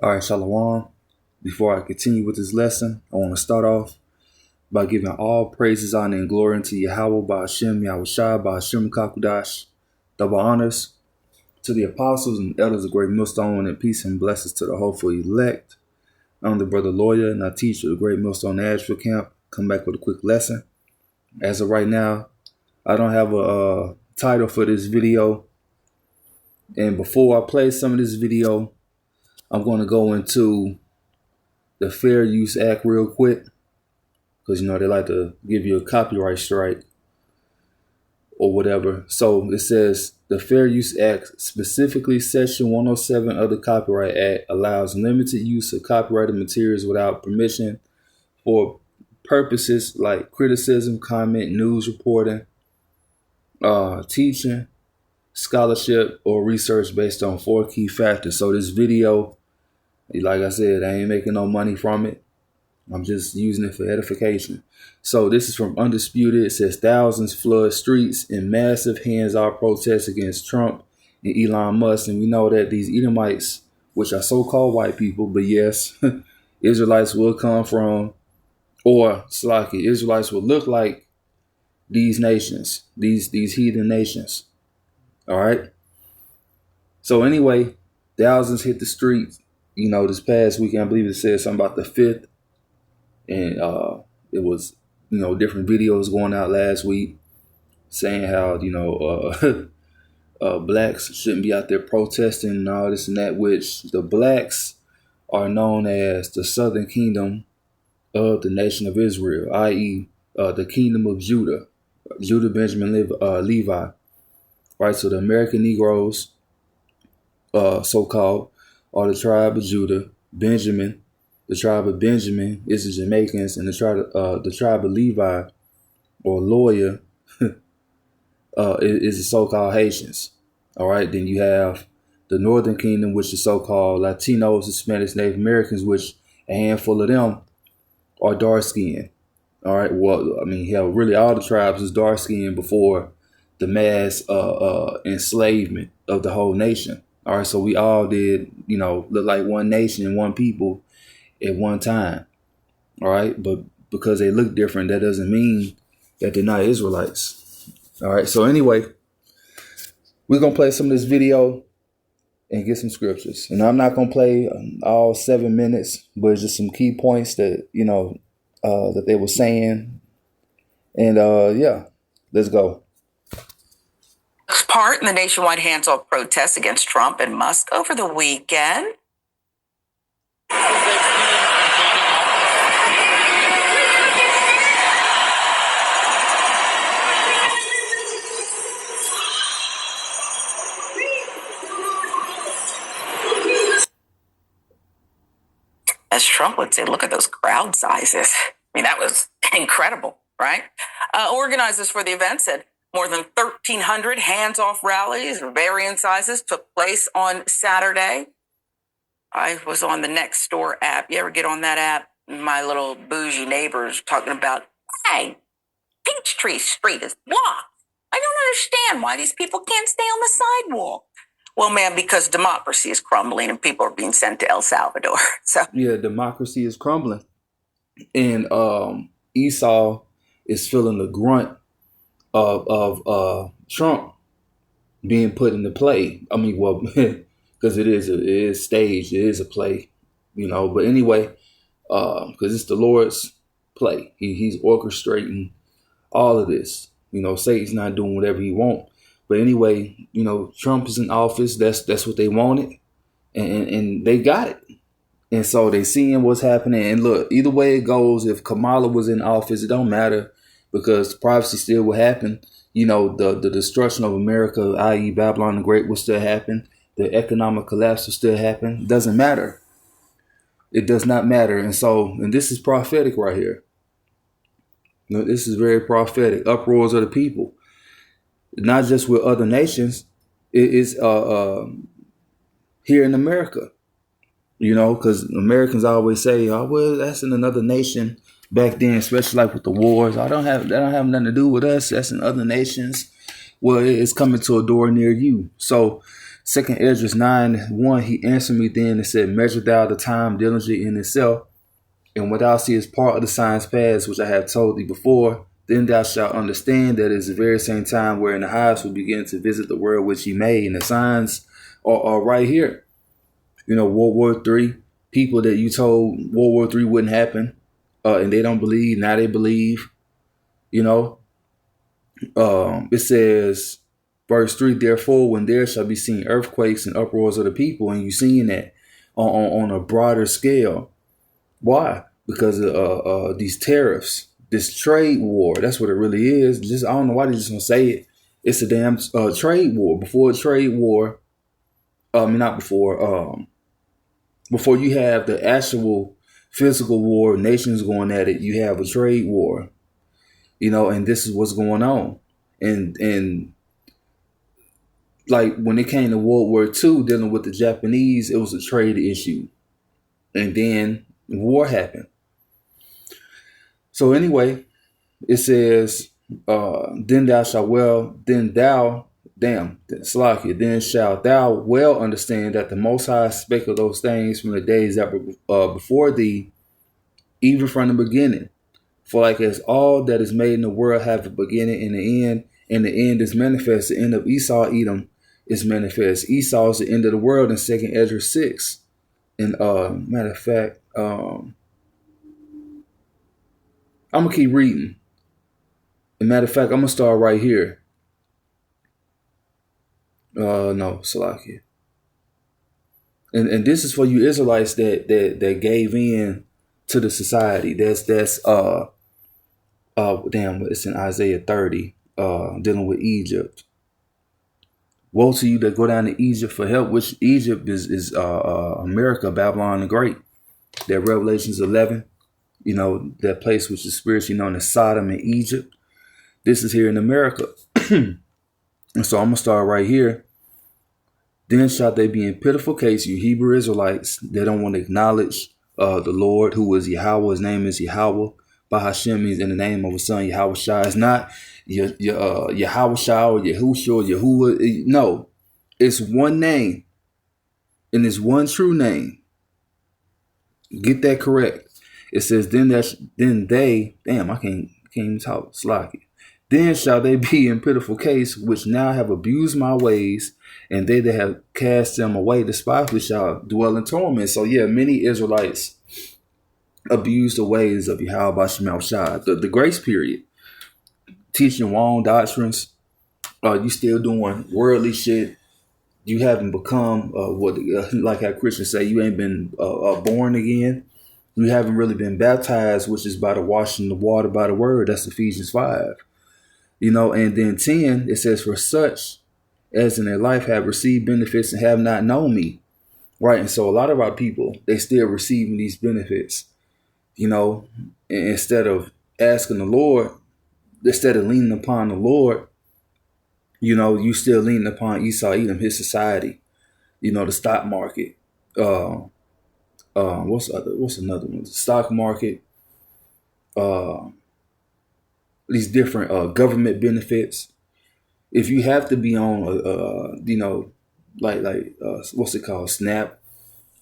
All right, Shalom. Before I continue with this lesson, I want to start off by giving all praises, honor, and glory unto Yahweh, Ba'ashem, Yahushua, Ba'ashem, Kakudash. Double honors to the apostles and elders of Great Millstone, and peace and blessings to the hopeful elect. I'm the brother lawyer, and I teach at the Great Millstone Asheville camp. Come back with a quick lesson. As of right now, I don't have a title for this video. And before I play some of this video, I'm going to go into the Fair Use Act real quick, because, they like to give you a copyright strike or whatever. So it says the Fair Use Act, specifically Section 107 of the Copyright Act, allows limited use of copyrighted materials without permission for purposes like criticism, comment, news reporting, teaching, scholarship, or research based on 4 key factors. So this video, like I said, I ain't making no money from it. I'm just using it for edification. So this is from Undisputed. It says thousands flood streets in massive hands-off protests against Trump and Elon Musk. And we know that these Edomites, which are so-called white people, but yes, Israelites will come from, or Slaki, Israelites will look like these nations, these heathen nations. All right. So anyway, thousands hit the streets. This past weekend, I believe it said something about the 5th. And it was, different videos going out last week saying how, blacks shouldn't be out there protesting and all this and that, which the blacks are known as the Southern Kingdom of the nation of Israel, i.e. The kingdom of Judah, Benjamin, Levi. Right. So the American Negroes, so-called, are the tribe of Judah. Benjamin, the tribe of Benjamin, is the Jamaicans, and the tribe of Levi, or Lawyer, is the so-called Haitians. All right. Then you have the Northern Kingdom, which is so-called Latinos, Hispanics, Native Americans, which a handful of them are dark-skinned. All right. Well, hell, really all the tribes is dark-skinned before the mass enslavement of the whole nation. All right. So we all did, look like one nation and one people at one time. All right. But because they look different, that doesn't mean that they're not Israelites. All right. So anyway, we're going to play some of this video and get some scriptures. And I'm not going to play all 7 minutes, but it's just some key points that, that they were saying. And yeah, let's go. Part in the nationwide hands-off protests against Trump and Musk over the weekend. As Trump would say, look at those crowd sizes. That was incredible, right? Organizers for the event said more than 1,300 hands-off rallies of varying sizes took place on Saturday. I was on the Nextdoor app. You ever get on that app? My little bougie neighbors talking about, hey, Peachtree Street is blocked. I don't understand why these people can't stay on the sidewalk. Well, man, because democracy is crumbling and people are being sent to El Salvador. So yeah, democracy is crumbling. And Esau is feeling the grunt of Trump being put into play. Because it is staged, it is a play, But anyway, because it's the Lord's play. He's orchestrating all of this. Satan's not doing whatever he wants. But anyway, Trump is in office. That's what they wanted, and they got it. And so they seeing what's happening. And look, either way it goes, if Kamala was in office, it don't matter, because prophecy still will happen. The destruction of America, i.e. Babylon the Great, will still happen. The economic collapse will still happen. It doesn't matter. It does not matter. And this is prophetic right here. This is very prophetic. Uproars of the people. Not just with other nations. It is here in America. Because Americans always say, oh, well, that's in another nation. Back then, especially like with the wars, that don't have nothing to do with us. That's in other nations. Well, it's coming to a door near you. So Second Esdras 9:1, he answered me then and said, measure thou the time diligently in itself, and what thou seest part of the signs past, which I have told thee before, then thou shalt understand that it is the very same time wherein the highest will begin to visit the world which he made. And the signs are right here. You know, World War III, people that you told World War III wouldn't happen, and they don't believe, now they believe. You know, it says, verse 3, therefore, when there shall be seen earthquakes and uproars of the people, and you seeing that on a broader scale. Why? Because of these tariffs, this trade war. That's what it really is. Just I don't know why they just gonna say it. It's a damn trade war. Before a trade war, not before. Before you have the actual physical war, nations going at it, you have a trade war. You know, and this is what's going on. And like when it came to World War II, dealing with the Japanese, it was a trade issue, and then war happened. So anyway, it says, then shalt thou well understand that the Most High spake of those things from the days that were before thee, even from the beginning. For like as all that is made in the world have a beginning and an end is manifest. The end of Esau, Edom, is manifest. Esau is the end of the world in 2 Esdras 6. And matter of fact, I'm going to keep reading. And matter of fact, I'm going to start right here. No, Salakia. And this is for you Israelites that gave in to the society. It's in Isaiah 30, dealing with Egypt. Woe to you that go down to Egypt for help, which Egypt is America, Babylon the Great. That Revelations 11, you know, that place which is spiritually known as Sodom and Egypt. This is here in America. And so I'm going to start right here. Then shall they be in pitiful case, you Hebrew Israelites, they don't want to acknowledge the Lord, who is Yahweh. His name is Yahweh. Bahashem means in the name of his son, Yahweh Shai. It's not Yahweh Shai or Yahusha or Yahuwah. No, it's one name. And it's one true name. Get that correct. It says, then they, I can't even talk, Slocky. Then shall they be in pitiful case, which now have abused my ways, and they that have cast them away despitefully shall dwell in torment. So yeah, many Israelites abuse the ways of Yahweh Shai, the grace period, teaching wrong doctrines. You still doing worldly shit. You haven't become like how Christians say, you ain't been born again. You haven't really been baptized, which is by the washing of water by the word. That's Ephesians 5. You know, and then 10, it says, for such as in their life have received benefits and have not known me. Right. And so a lot of our people, they still receiving these benefits, you know, and instead of asking the Lord, instead of leaning upon the Lord, you know, you still leaning upon Esau, Edom, his society, you know, the stock market. What's another one? The stock market. These different government benefits. If you have to be on, you know, like what's it called, SNAP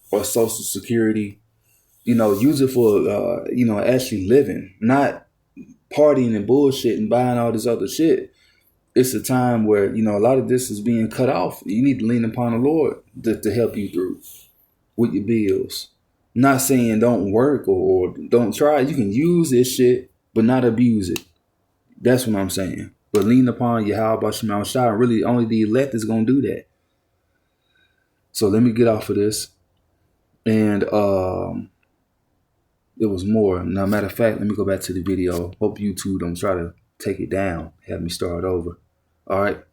or Social Security, you know, use it for, you know, actually living, not partying and bullshit and buying all this other shit. It's a time where, you know, a lot of this is being cut off. You need to lean upon the Lord to help you through with your bills. Not saying don't work or don't try. You can use this shit, but not abuse it. That's what I'm saying. But lean upon Yahweh Shema Shai. Really, only the elect is going to do that. So let me get off of this. And it was more. Now, matter of fact, let me go back to the video. Hope you two don't try to take it down. Have me start over. All right.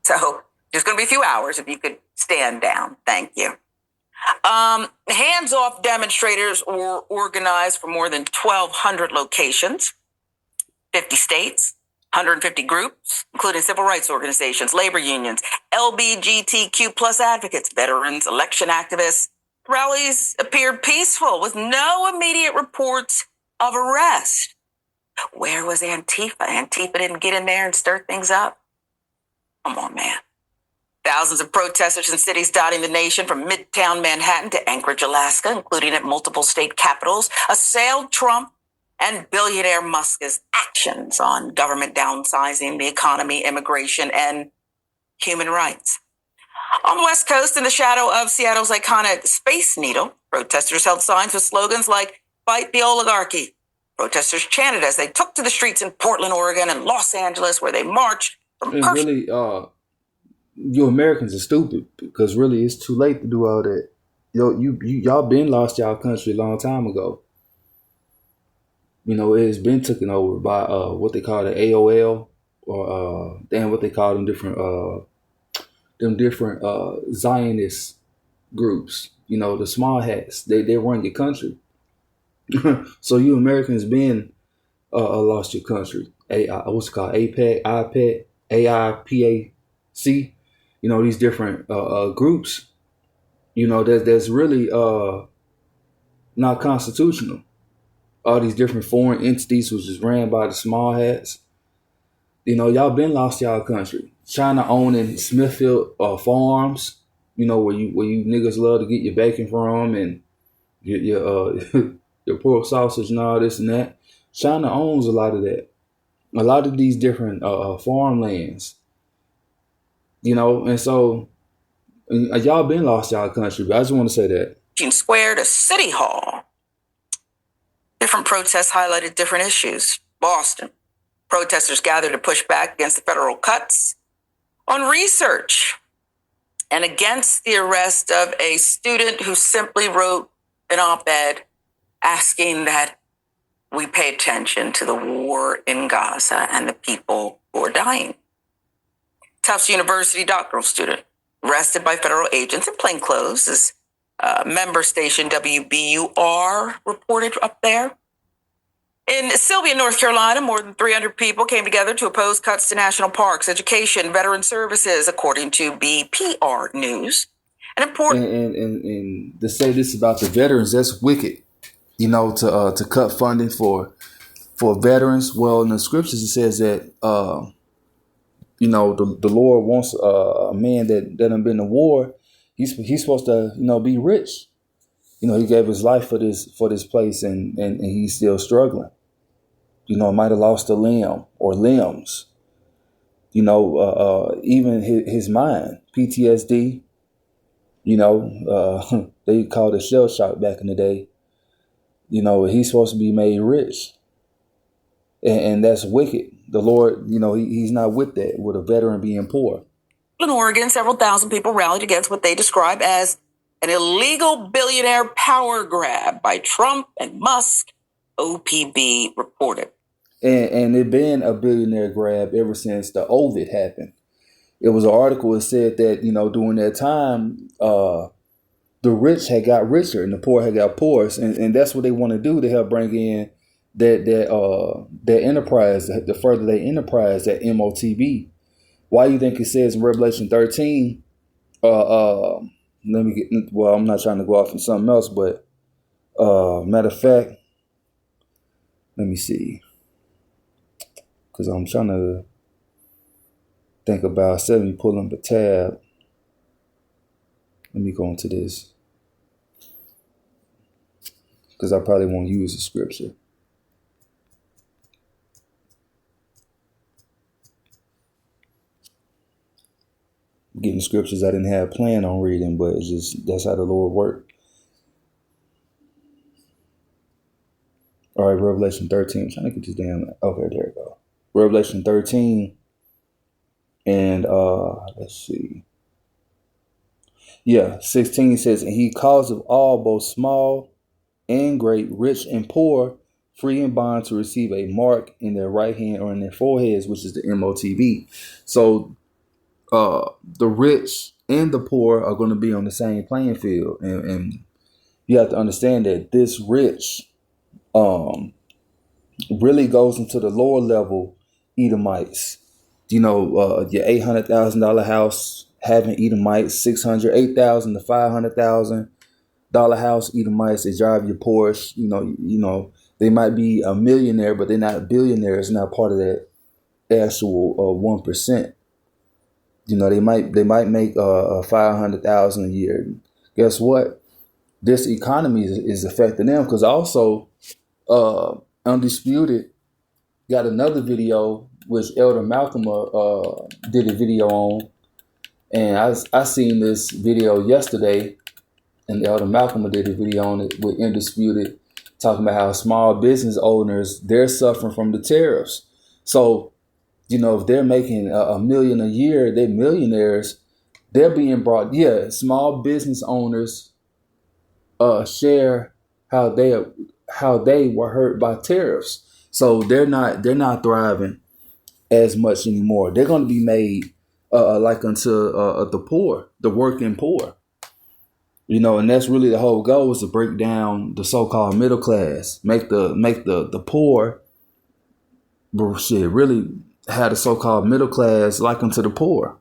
So there's going to be a few hours if you could stand down. Thank you. Hands-off demonstrators were organized for more than 1,200 locations, 50 states, 150 groups, including civil rights organizations, labor unions, LGBTQ plus advocates, veterans, election activists. Rallies appeared peaceful with no immediate reports of arrest. Where was Antifa? Antifa didn't get in there and stir things up. Come on, man. Thousands of protesters in cities dotting the nation from Midtown Manhattan to Anchorage, Alaska, including at multiple state capitals, assailed Trump and billionaire Musk's actions on government downsizing, the economy, immigration, and human rights. On the West Coast, in the shadow of Seattle's iconic Space Needle, protesters held signs with slogans like "Fight the Oligarchy." Protesters chanted as they took to the streets in Portland, Oregon, and Los Angeles, where they marched from And really, you Americans are stupid because really it's too late to do all that. Y'all been lost y'all country a long time ago. You know, it's been taken over by what they call the AOL or what they call them different Zionist groups. You know, the small hats. They run your country. So you Americans been lost your country. What's it called? APEC, IPEC, AIPAC. You know, these different groups. You know, that's really not constitutional. All these different foreign entities which is ran by the small hats. You know, y'all been lost y'all country. China owning Smithfield farms, you know, where you niggas love to get your bacon from and your your pork sausage and all this and that. China owns a lot of that. A lot of these different farmlands. You know, and so y'all been lost y'all country, but I just want to say that. Square to City Hall. Different protests highlighted different issues. Boston. Protesters gathered to push back against the federal cuts on research and against the arrest of a student who simply wrote an op-ed asking that we pay attention to the war in Gaza and the people who are dying. Tufts University doctoral student arrested by federal agents in plainclothes, as member station WBUR reported up there. In Sylvia, North Carolina, more than 300 people came together to oppose cuts to national parks, education, veteran services, according to BPR News. An important and to say this about the veterans, that's wicked. You know, to cut funding for veterans. Well, in the scriptures it says that you know the Lord wants a man that done been to war. He's supposed to, you know, be rich. You know, he gave his life for this place, and he's still struggling. You know, might have lost a limb or limbs. You know, even his mind, PTSD. You know, they called it shell shock back in the day. You know, he's supposed to be made rich, and that's wicked. The Lord, you know, he's not with that, with a veteran being poor. In Oregon, several thousand people rallied against what they describe as an illegal billionaire power grab by Trump and Musk, OPB reported. And it been a billionaire grab ever since the Ovid happened. It was an article that said that, you know, during that time, the rich had got richer and the poor had got poorer. And that's what they want to do to help bring in that enterprise, to further their enterprise, that MOTB. Why do you think it says in Revelation 13, I'm not trying to go off on something else, but matter of fact, let me see. Because I'm trying to think about 7, pulling the tab. Let me go into this. Because I probably won't use the scripture. Getting scriptures I didn't have planned on reading, but it's just, that's how the Lord worked. All right, Revelation 13. I'm trying to get this damn. Okay, there we go. Revelation 13. And let's see. Yeah, 16 says, and he calls of all, both small and great, rich and poor, free and bond, to receive a mark in their right hand or in their foreheads, which is the MOTB. So the rich and the poor are going to be on the same playing field. And you have to understand that this rich really goes into the lower level Edomites. You know, your $800,000 house having Edomites, $600,000, $8,000 to $500,000 house Edomites. They drive your Porsche. You know, they might be a millionaire, but they're not billionaires. Not part of that actual 1%. They might make 500,000 a year. Guess what? This economy is affecting them, because also Undisputed got another video which Elder Malcolm did a video on, and I seen this video yesterday, and Elder Malcolm did a video on it with Undisputed, talking about how small business owners, they're suffering from the tariffs. So, if they're making $1 million a year, they're millionaires. They're being brought. Yeah, small business owners share how they were hurt by tariffs. So they're not thriving as much anymore. They're going to be made like unto the poor, the working poor. And that's really the whole goal, is to break down the so-called middle class, make the poor, really have the so-called middle class like unto the poor,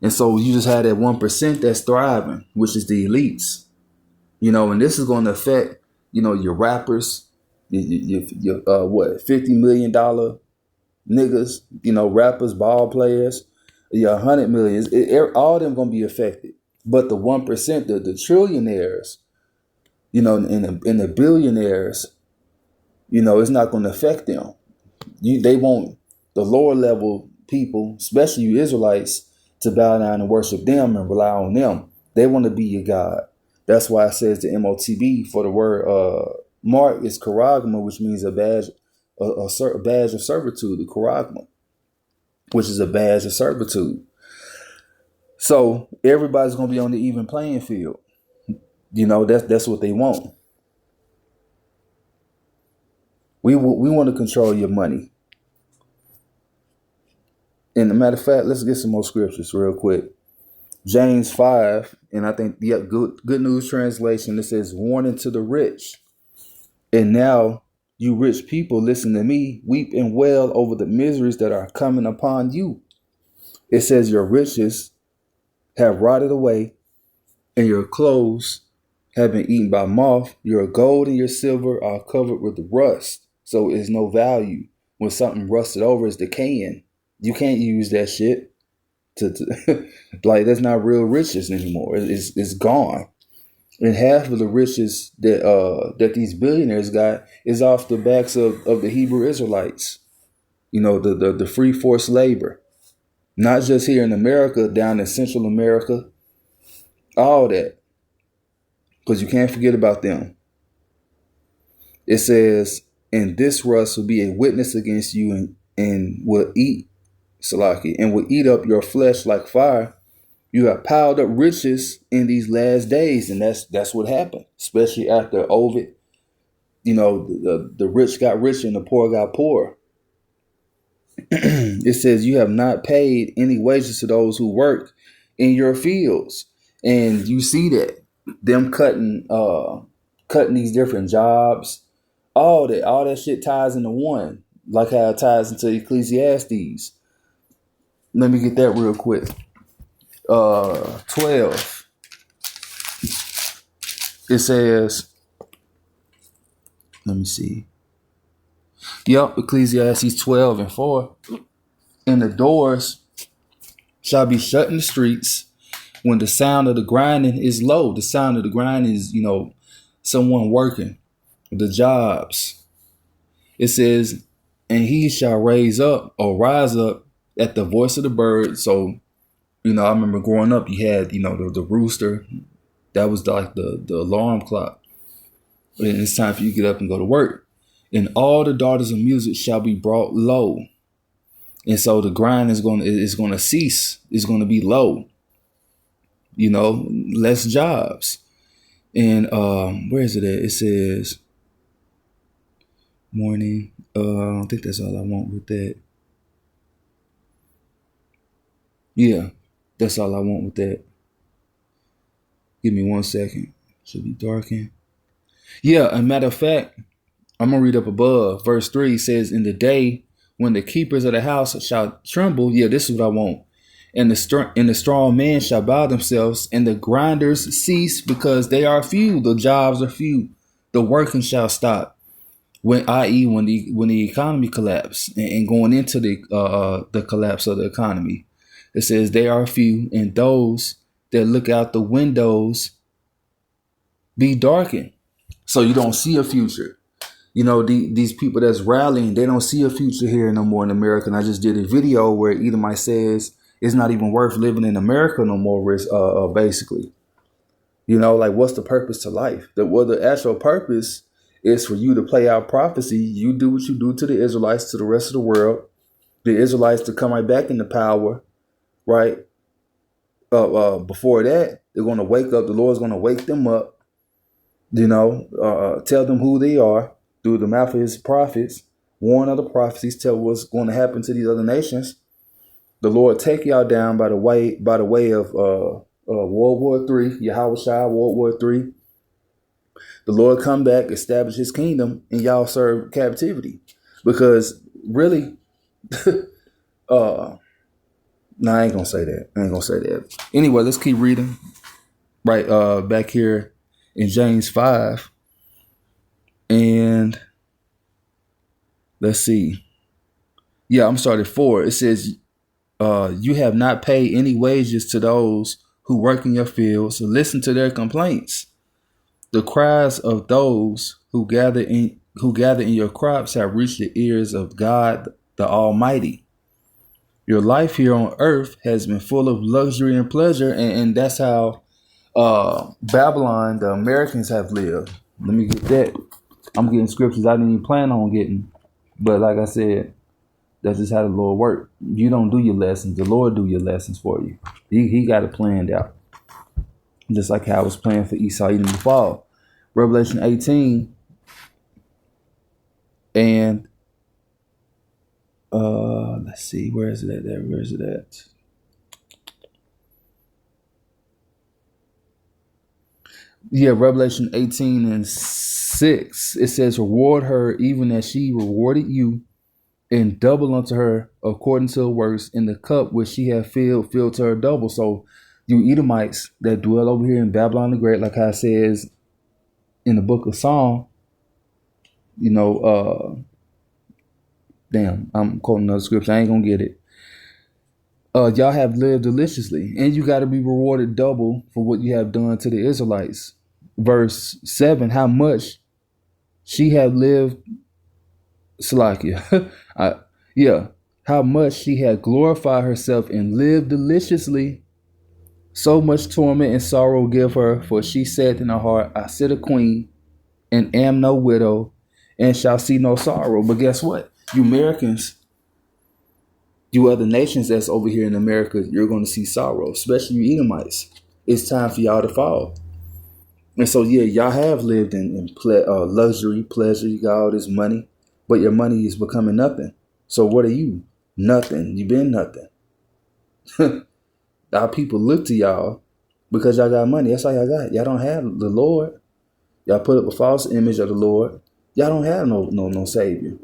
And so you just had that 1% that's thriving, which is the elites, and this is going to affect, your rappers, your $50 million niggas, rappers, ball players, your 100 million, all of them going to be affected. But the 1%, the trillionaires, and the billionaires, it's not going to affect them. They want the lower level people, especially you Israelites, to bow down and worship them and rely on them. They want to be your God. That's why it says the MOTB for the word mark is charagma, which means a badge of servitude, the charagma, which is a badge of servitude. So everybody's going to be on the even playing field. That's what they want. We want to control your money. And a matter of fact, let's get some more scriptures real quick. James 5, and I think Good News Translation, it says, warning to the rich. And now, you rich people, listen to me, weep and wail over the miseries that are coming upon you. It says your riches have rotted away, and your clothes have been eaten by moth. Your gold and your silver are covered with rust, so it's no value. When something rusted over is decaying, you can't use that shit to like, that's not real riches anymore. It's gone. And half of the riches that these billionaires got is off the backs of the Hebrew Israelites. The free forced labor. Not just here in America, down in Central America. All that. Because you can't forget about them. It says, and this rust will be a witness against you and will eat, Salaki, and will eat up your flesh like fire. You have piled up riches in these last days, and that's what happened, especially after Ovid. The rich got richer and the poor got poorer. It says you have not paid any wages to those who work in your fields, and you see that them cutting these different jobs, all that shit ties into one, like how it ties into Ecclesiastes. Let me get that real quick. 12. It says, let me see. Yep, Ecclesiastes 12 and 4. And the doors shall be shut in the streets when the sound of the grinding is low. The sound of the grinding is, someone working, the jobs. It says, and he shall rise up at the voice of the bird. So, I remember growing up, you had, the rooster. That was like the alarm clock. And it's time for you to get up and go to work. And all the daughters of music shall be brought low. And so the grind is going to cease. It's going to be low. Less jobs. And where is it at? It says morning. I think that's all I want with that. Yeah, that's all I want with that. Give me 1 second. Should be darkened. Yeah, a matter of fact, I'm going to read up above. Verse 3 says, in the day when the keepers of the house shall tremble. Yeah, this is what I want. And the strong men shall bow themselves, and the grinders cease because they are few. The jobs are few. The working shall stop. I.e., when the economy collapse and going into the collapse of the economy. It says they are few, and those that look out the windows be darkened. So you don't see a future. You know, these people that's rallying, they don't see a future here no more in America. And I just did a video where Edomite says it's not even worth living in America no more, basically. You know, like, what's the purpose to life? The actual purpose is for you to play out prophecy. You do what you do to the Israelites, to the rest of the world. The Israelites to come right back into power, right? Before that, they're going to wake up. The Lord's going to wake them up, you know, tell them who they are through the mouth of his prophets, warn other prophecies, tell what's going to happen to these other nations. The Lord take y'all down by the way of World War III, Yahweh Shai, World War III. The Lord come back, establish his kingdom, and y'all serve captivity. Because really, no, I ain't gonna say that. Anyway, let's keep reading. Right, back here in James 5. And let's see. Yeah, I'm starting 4. It says, you have not paid any wages to those who work in your fields, so listen to their complaints. The cries of those who gather in your crops have reached the ears of God the Almighty. Your life here on earth has been full of luxury and pleasure, and that's how Babylon, the Americans, have lived. Let me get that. I'm getting scriptures I didn't even plan on getting, but like I said, that's just how the Lord works. You don't do your lessons. The Lord do your lessons for you. He got it planned out. Just like how it was planned for Esau eating the fall. Revelation 18. And let's see. Where is it at? Where is it at? Yeah, Revelation 18 and 6. It says, reward her even as she rewarded you, and double unto her according to her works, in the cup which she had filled to her double. So you Edomites that dwell over here in Babylon the Great, like how it says in the book of Psalm, you know, damn, I'm quoting another scripture. I ain't gonna get it. Y'all have lived deliciously, and you got to be rewarded double for what you have done to the Israelites. Verse 7, how much she had lived, Salakia. How much she had glorified herself and lived deliciously. So much torment and sorrow give her, for she said in her heart, I sit a queen and am no widow and shall see no sorrow. But guess what? You Americans, you other nations that's over here in America, you're going to see sorrow, especially you Edomites. It's time for y'all to fall. And so, yeah, y'all have lived in luxury, pleasure. You got all this money, but your money is becoming nothing. So what are you? Nothing. You've been nothing. Our people look to y'all because y'all got money. That's all y'all got. Y'all don't have the Lord. Y'all put up a false image of the Lord. Y'all don't have no Savior.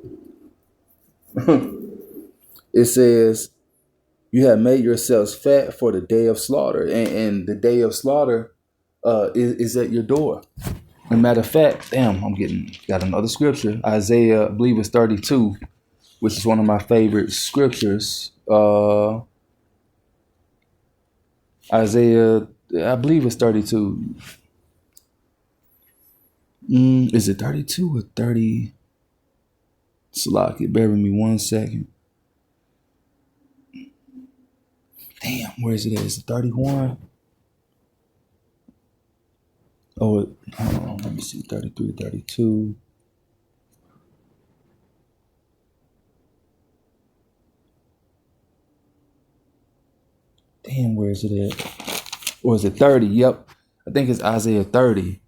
It says, you have made yourselves fat for the day of slaughter. And the day of slaughter is at your door. As a matter of fact, damn, got another scripture. Isaiah, I believe it's 32, which is one of my favorite scriptures. Isaiah, I believe it's 32. Is it 32 or 30? Salaki, bear with me 1 second. Damn, where is it at? Is it 31? Oh, hold on, let me see, 33, 32. Damn, where is it at? Or is it 30? Yep. I think it's Isaiah 30.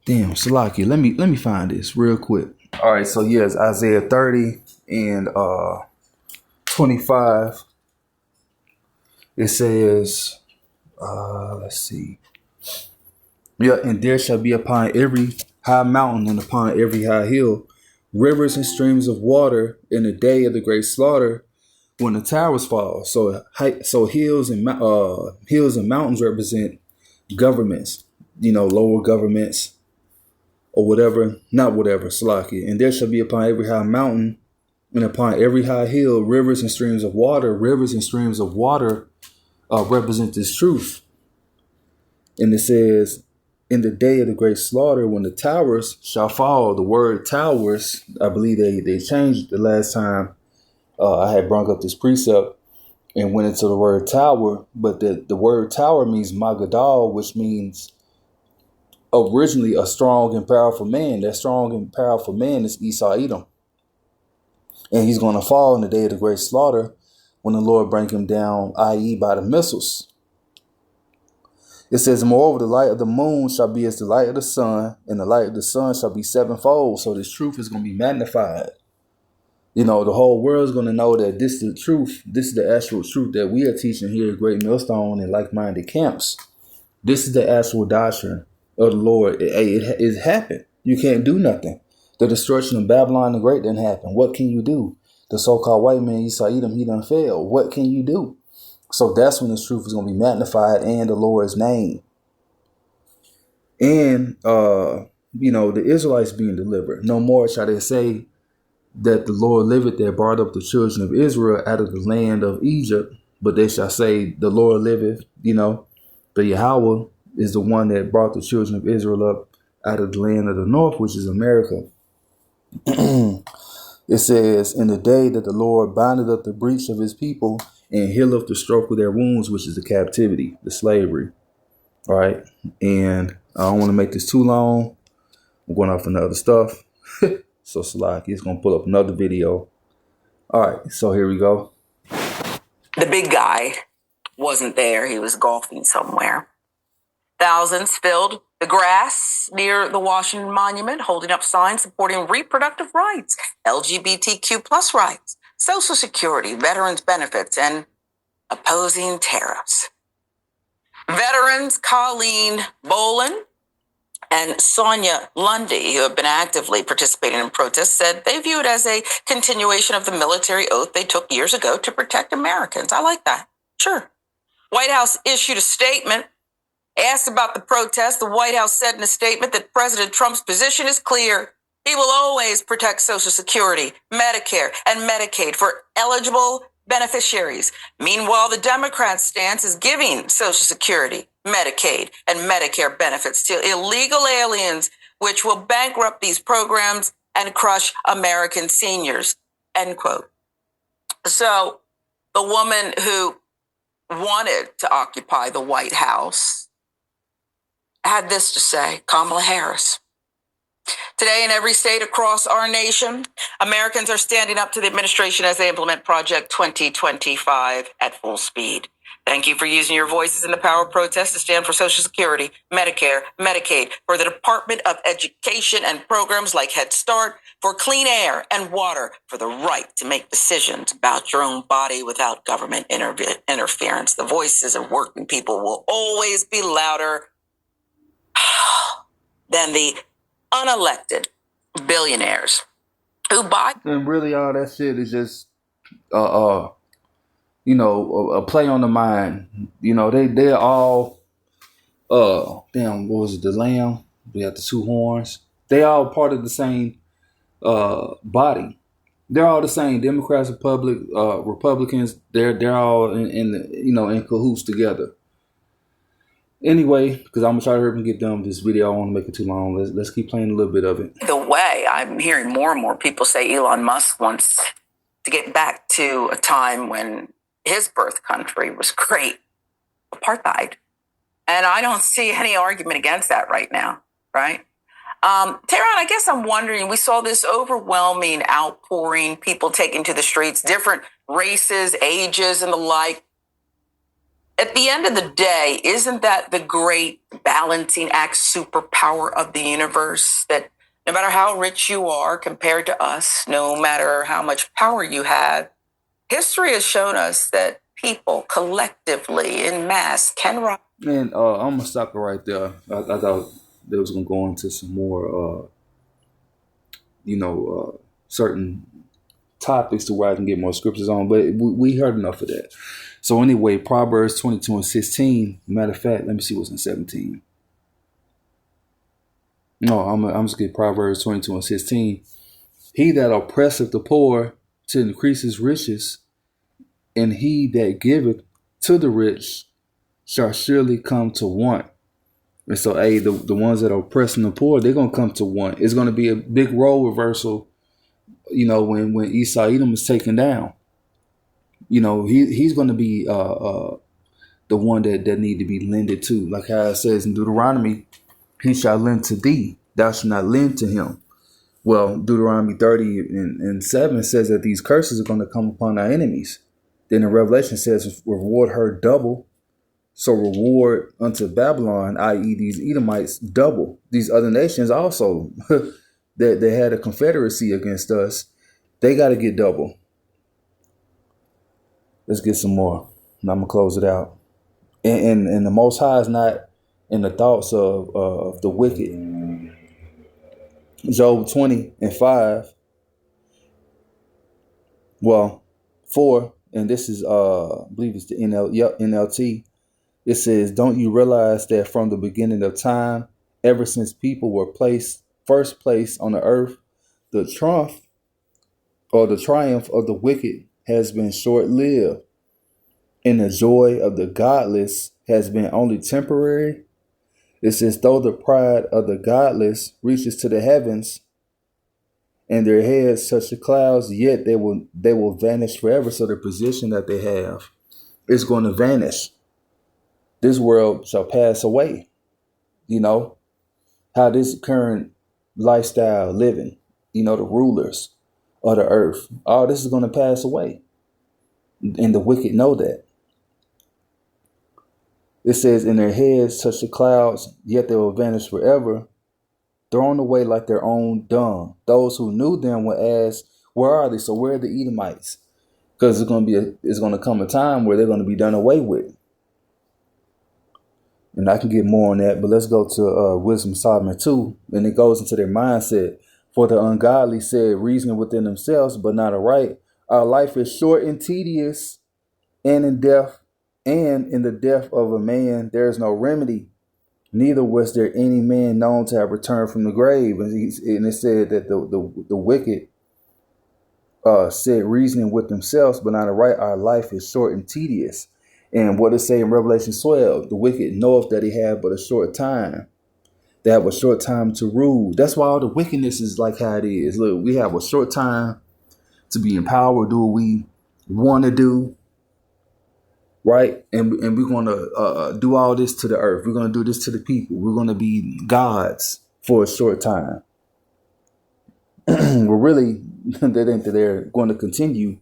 Damn, Salaki, let me find this real quick. All right, so yes, Isaiah 30 and 25. It says, let's see. Yeah, and there shall be upon every high mountain and upon every high hill rivers and streams of water in the day of the great slaughter, when the towers fall. So hills and mountains represent governments, lower governments or whatever, not whatever, Salaki. And there shall be upon every high mountain and upon every high hill rivers and streams of water. Rivers and streams of water represent this truth. And it says, in the day of the great slaughter, when the towers shall fall. The word towers, I believe they changed the last time I had brought up this precept and went into the word tower. But the word tower means Magadal, which means originally a strong and powerful man. That strong and powerful man is Esau Edom. And he's going to fall in the day of the great slaughter when the Lord bring him down, i.e. by the missiles. It says, moreover, the light of the moon shall be as the light of the sun, and the light of the sun shall be sevenfold. So this truth is going to be magnified. The whole world is going to know that this is the truth. This is the actual truth that we are teaching here at Great Millstone and like-minded camps. This is the actual doctrine of the Lord. It happened. You can't do nothing. The destruction of Babylon the Great didn't happen. What can you do? The so-called white man, Esau Edom, he done failed. What can you do? So that's when this truth is going to be magnified and the Lord's name. And, the Israelites being delivered. No more shall they say that the Lord liveth that brought up the children of Israel out of the land of Egypt. But they shall say the Lord liveth, the Yahweh is the one that brought the children of Israel up out of the land of the north, which is America. It says, in the day that the Lord bindeth up the breach of his people and healeth the stroke of their wounds, which is the captivity, the slavery. All right. And I don't want to make this too long. I'm going off into other stuff. So Salaki is going to pull up another video. All right. So here we go. The big guy wasn't there. He was golfing somewhere. Thousands filled the grass near the Washington Monument, holding up signs supporting reproductive rights, LGBTQ plus rights, Social Security, veterans benefits, and opposing tariffs. Veterans Colleen Bolin and Sonia Lundy, who have been actively participating in protests, said they view it as a continuation of the military oath they took years ago to protect Americans. I like that. Sure. White House issued a statement. Asked about the protest, the White House said in a statement that President Trump's position is clear. He will always protect Social Security, Medicare, and Medicaid for eligible beneficiaries. Meanwhile, the Democrats' stance is giving Social Security, Medicaid, and Medicare benefits to illegal aliens, which will bankrupt these programs and crush American seniors, end quote. So the woman who wanted to occupy the White House had this to say, Kamala Harris. Today, in every state across our nation, Americans are standing up to the administration as they implement Project 2025 at full speed. Thank you for using your voices in the power of protest to stand for Social Security, Medicare, Medicaid, for the Department of Education and programs like Head Start, for clean air and water, for the right to make decisions about your own body without government interference. The voices of working people will always be louder than the unelected billionaires who buy. And really all that shit is just a play on the mind. They're all what was it, the lamb? We got the two horns. They all part of the same body. They're all the same. Democrats, Republicans, they're all in cahoots together. Anyway, because I'm going to try to hurry and get done with this video. I don't want to make it too long. Let's keep playing a little bit of it. The way I'm hearing more and more people say Elon Musk wants to get back to a time when his birth country was great, apartheid. And I don't see any argument against that right now, right? Tehran, I guess I'm wondering, we saw this overwhelming outpouring, people taking to the streets, different races, ages, and the like. At the end of the day, isn't that the great balancing act superpower of the universe? That no matter how rich you are compared to us, no matter how much power you have, history has shown us that people collectively in mass can rise. And I'm going to stop it right there. I thought they was going to go into some more, certain topics to where I can get more scriptures on, but we heard enough of that. So anyway, Proverbs 22 and 16. Matter of fact, let me see what's in 17. No, I'm just get Proverbs 22 and 16. He that oppresseth the poor to increase his riches, and he that giveth to the rich shall surely come to want. And so, hey, the ones that are oppressing the poor, they're gonna come to want. It's gonna be a big role reversal, when Esau Edom is taken down. He's gonna be the one that need to be lended to. Like how it says in Deuteronomy, he shall lend to thee, thou shalt not lend to him. Well, Deuteronomy 30 and 7 says that these curses are going to come upon our enemies. Then in Revelation says, reward her double. So reward unto Babylon, i.e. these Edomites, double. These other nations also, that they had a confederacy against us, they got to get double. Let's get some more. And I'm going to close it out. And the Most High is not in the thoughts of the wicked. Job 20 and 5. Well, 4, and this is I believe it's the NLT. It says, don't you realize that from the beginning of time, ever since people were first placed on the earth, the triumph of the wicked has been short-lived, and the joy of the godless has been only temporary? It says, though the pride of the godless reaches to the heavens, and their heads touch the clouds, yet they will vanish forever. So the position that they have is going to vanish. This world shall pass away. How this current lifestyle living, the rulers of the earth, all this is going to pass away. And the wicked know that. It says, in their heads touch the clouds, yet they will vanish forever, thrown away like their own dung. Those who knew them will ask, where are they? So where are the Edomites? Because it's going to come a time where they're going to be done away with. And I can get more on that, but let's go to Wisdom of Solomon 2, and it goes into their mindset. For the ungodly said, reasoning within themselves, but not aright, our life is short and tedious, and in the death of a man there is no remedy. Neither was there any man known to have returned from the grave. And it said that the wicked said, reasoning with themselves, but not aright, our life is short and tedious. And what it say in Revelation 12, the wicked knoweth that he have but a short time. They have a short time to rule. That's why all the wickedness is like how it is. Look, we have a short time to be in power, do what we want to do, right? And we're going to do all this to the earth. We're going to do this to the people. We're going to be gods for a short time. Well, really, they think that they're going to continue.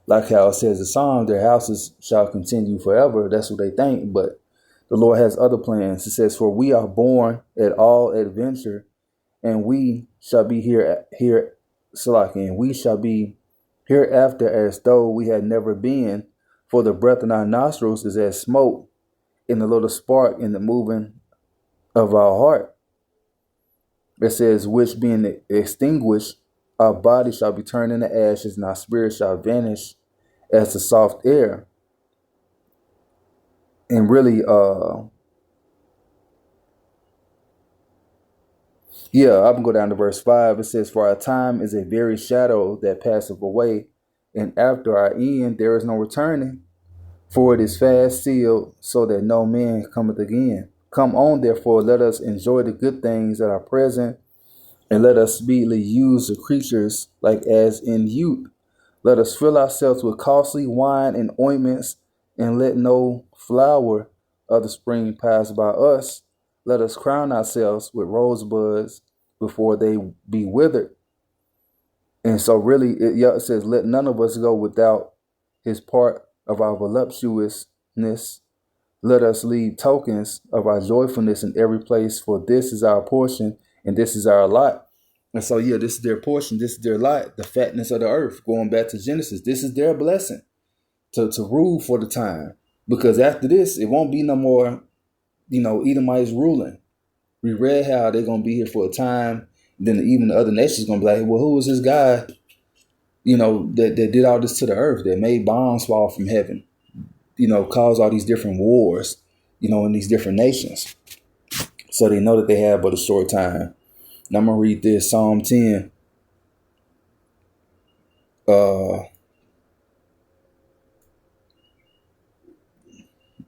Like how it says in Psalm, their houses shall continue forever. That's what they think. But the Lord has other plans. It says, for we are born at all adventure, and we shall be here, Salaki, and we shall be hereafter as though we had never been. For the breath in our nostrils is as smoke, and the little spark in the moving of our heart. It says, which being extinguished, our body shall be turned into ashes, and our spirit shall vanish as the soft air. And really, I can go down to verse 5. It says, for our time is a very shadow that passeth away, and after our end there is no returning. For it is fast sealed, so that no man cometh again. Come on, therefore, let us enjoy the good things that are present, and let us speedily use the creatures like as in youth. Let us fill ourselves with costly wine and ointments, and let no flower of the spring pass by us. Let us crown ourselves with rosebuds before they be withered. And so really, it says, let none of us go without his part of our voluptuousness. Let us leave tokens of our joyfulness in every place, for this is our portion and this is our lot. And so, this is their portion. This is their lot, the fatness of the earth. Going back to Genesis, this is their blessing to rule for the time. Because after this, it won't be no more, Edomites ruling. We read how they're going to be here for a time. Then even the other nations going to be like, well, who was this guy, that did all this to the earth, that made bombs fall from heaven? cause all these different wars, in these different nations. So they know that they have but a short time. Now I'm going to read this, Psalm 10.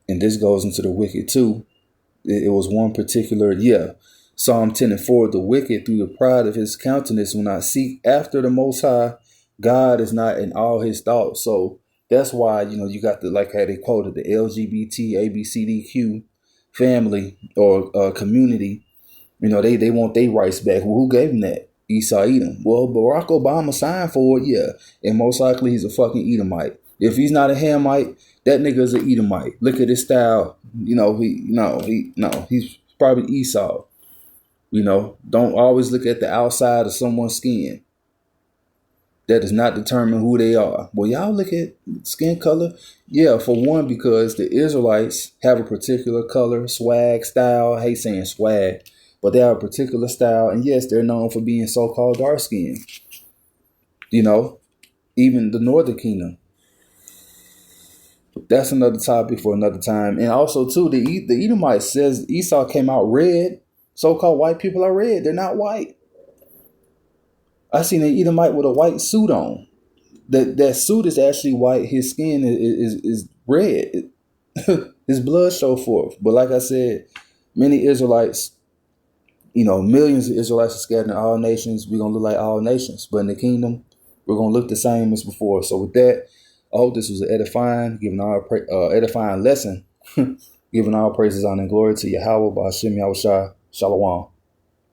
And this goes into the wicked too. It was one particular, Psalm 10 and 4, the wicked through the pride of his countenance will not seek after the Most High. God is not in all his thoughts. So that's why, you got the, like how they quoted, the LGBT, ABCDQ family or community. They want their rights back. Well, who gave them that? Esau Edom. Well, Barack Obama signed for it, yeah. And most likely he's a fucking Edomite. If he's not a Hamite, that nigga's an Edomite. Look at his style. He's probably Esau. Don't always look at the outside of someone's skin. That does not determine who they are. Well, y'all look at skin color. Yeah, for one, because the Israelites have a particular color, swag, style. I hate saying swag, but they have a particular style. And yes, they're known for being so-called dark-skinned. Even the Northern Kingdom. That's another topic for another time. And also, too, the Edomite says Esau came out red. So-called white people are red. They're not white. I seen an Edomite with a white suit on. That suit is actually white. His skin is red. His blood show forth. But like I said, many Israelites, millions of Israelites are scattered in all nations. We're going to look like all nations. But in the kingdom, we're going to look the same as before. So with that, I hope this was an edifying lesson, giving all praises, honor, and glory to Yahweh, Ba'ashem Yahushua. Shalom.